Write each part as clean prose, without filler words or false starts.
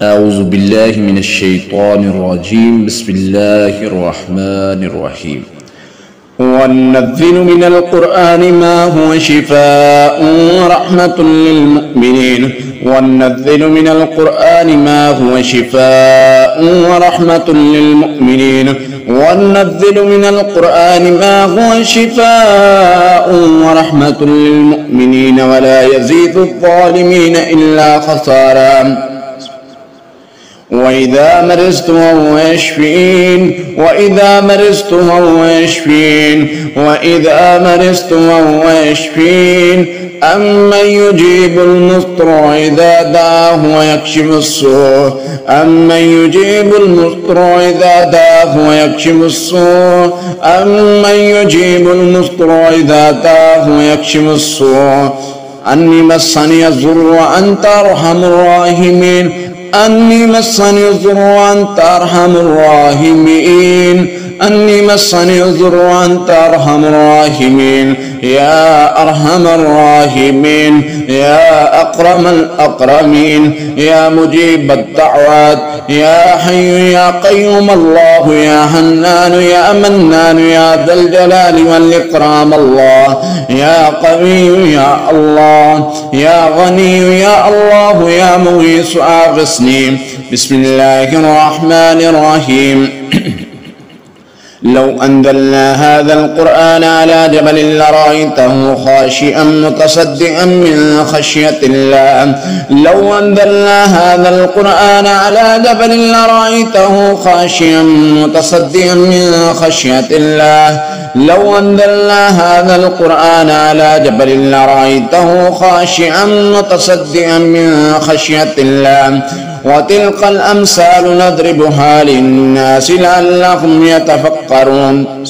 أعوذ بالله من الشيطان الرجيم. بسم الله الرحمن الرحيم. وننزل من القرآن ما هو شفاء ورحمة للمؤمنين. وننزل من القرآن ما هو شفاء ورحمة للمؤمنين. وننزل من القرآن ما هو شفاء ورحمة للمؤمنين ولا يزيد الظالمين إلا خسارا. وإذا مرضت وهو يشفين. وإذا مرضت وهو يشفين. وإذا مرضت وهو يشفين. أمن يجيب المضطر إذا دعاه ويكشف السوء. أمن يجيب المضطر إذا دعاه ويكشف السوء. أمن يجيب المضطر إذا دعاه ويكشف السوء. أني مسني الضر وأنت أرحم الراحمين. أني مسني الضر وأنت أرحم الراحمين. أني مسني الضر وأنت أرحم الراحمين. يا أرحم الراحمين. يا أكرم الأكرمين. يا مجيب الدعوات. يا حي يا قيوم الله. يا حنان يا منان يا ذا الجلال والإكرام الله. يا قوي يا الله. يا غني يا الله. يا مغيث أغثني. بسم الله الرحمن الرحيم. لو أنزلنا هذا القرآن على جبل لرأيته خاشعا متصدعا من خشية الله. لو أنزلنا هذا القرآن على جبل لرأيته خاشعا متصدعا من خشية الله. لو أنزلنا هذا القرآن على جبل لرأيته خاشعا متصدعا من خشية الله. وتلك الأمثال نضربها للناس لعلهم يتفكرون.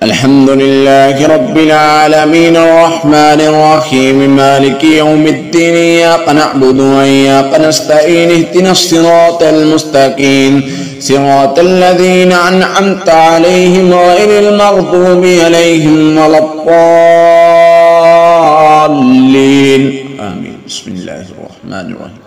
الحمد لله رب العالمين الرحمن الرحيم مالك يوم الدين. إياك نعبد وإياك نستعين. اهدنا الصراط المستقيم صراط الذين أنعمت عليهم غير المغضوب عليهم ولا الضالين. آمين. بسم الله الرحمن الرحيم.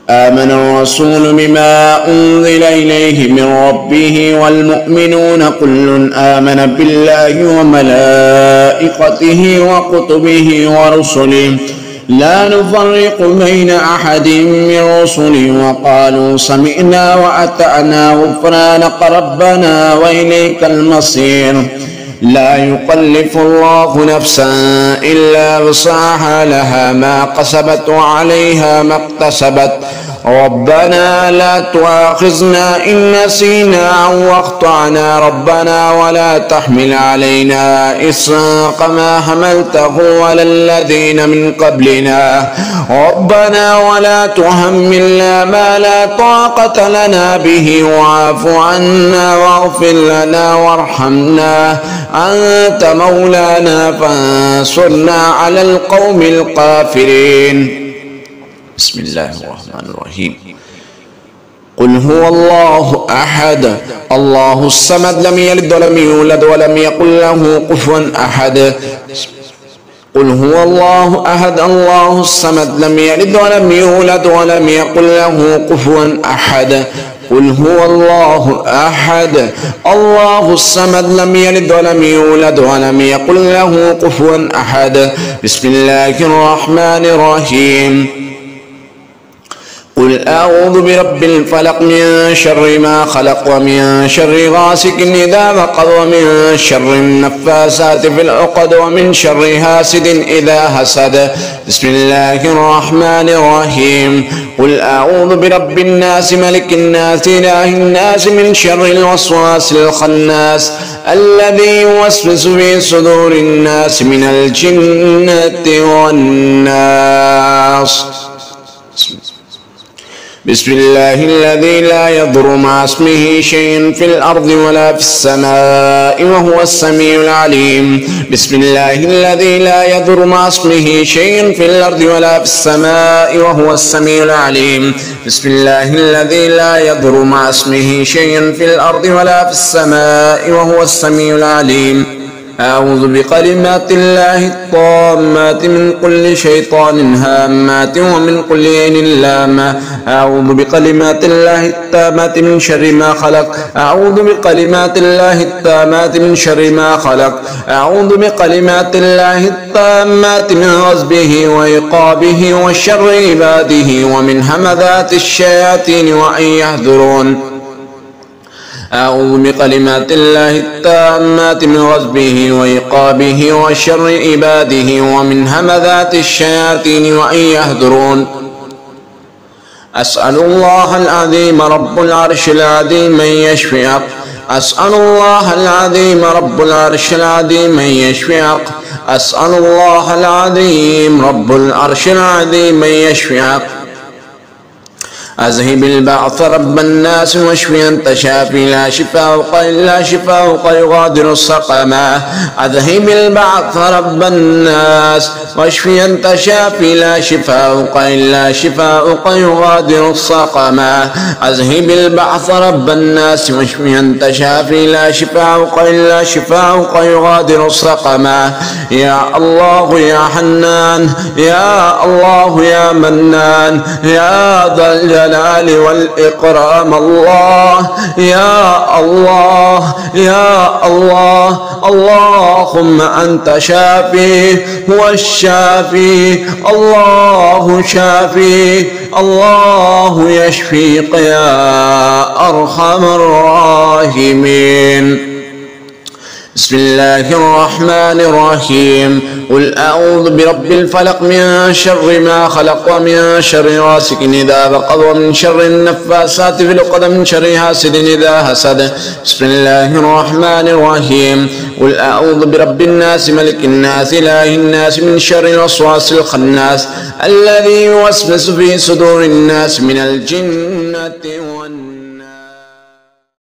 آمن الرسول بما أنزل إليه من ربه والمؤمنون كل آمن بالله وملائكته وكتبه ورسله لا نفرق بين أحد من رسله وقالوا سمعنا وأطعنا غفرانك ربنا وإليك المصير. لا يكلف الله نفسا إلا وسعها لها ما كسبت وعليها ما اكتسبت. ربنا لا تؤاخذنا إن نسينا أو أخطأنا ربنا ولا تحمل علينا إصرا كما حملته على الذين من قبلنا ربنا ولا تحملنا ما لا طاقة لنا به واعف عنا واغفر لنا وارحمنا أنت مولانا فانصرنا على القوم الكافرين. بسم الله الرحمن الرحيم. قل هو الله أحد الله الصمد لم يلد ولم يولد ولم يكن له كفوا أحد. قل هو الله أحد الله الصمد لم يلد ولم يولد ولم يكن له كفوا أحد. قل هو الله أحد الله الصمد لم يلد ولم يولد ولم يكن له كفوا أحد. بسم الله الرحمن الرحيم. قل أعوذ برب الفلق من شر ما خلق ومن شر غاسق إذا وقب ومن شر النفاثات في العقد ومن شر حاسد إذا حسد. بسم الله الرحمن الرحيم. قل أعوذ برب الناس ملك الناس إله الناس من شر الوسواس الخناس الذي يوسوس في صدور الناس من الجنة والناس. بسم الله الذي لا يضر مع اسمه شيء في الأرض ولا في السماء وهو السميع العليم. بسم الله الذي لا يضر مع اسمه شيء في الأرض ولا في السماء وهو السميع العليم. بسم الله الذي لا يضر مع اسمه شيء في الأرض ولا في السماء وهو السميع العليم. أعوذ بكلمات الله الطامات من كل شيطان هامات ومن كل عين لامة. أعوذ بكلمات الله التامات من شر ما خلق. أعوذ بكلمات الله التامات من شر ما خلق. أعوذ بكلمات الله التامات من غضبه وعقابه وشر عباده ومن همذات الشياطين وأن يحضرون. أعوذ بكلمات الله التامات من غضبه وعقابه وشر عباده ومن همذات الشياطين وأن يحضرون. أسأل الله العظيم رب العرش العظيم أن يشفيك. أسأل الله العظيم رب العرش العظيم أن يشفيك. أسأل الله العظيم رب العرش العظيم أن يشفيك. أذهب البعث رب الناس واشفي أنت شافي لا شفاء إلا شفاء يغادر السقما. أذهب البعث رب الناس واشفي أنت شافي لا شفاء إلا شفاء يغادر السقما. أذهب البعث رب الناس واشفي أنت شافي لا شفاء إلا شفاء يغادر السقما. يا الله يا حنان يا الله يا منان يا ذا الجلال والإكرام. الله يا الله يا الله. اللهم أنت شافي والشافي. الله شافي الله يشفيك يا أرحم الراحمين. بسم الله الرحمن الرحيم. قل أعوذ برب الفلق من شر ما خلق ومن شر غاسق إذا وقب ومن شر النفاثات في العقد من شر حاسد إذا حسد. بسم الله الرحمن الرحيم. قل أعوذ برب الناس ملك الناس إله الناس من شر الوسواس الخناس الذي يوسوس في صدور الناس من الجنة والناس.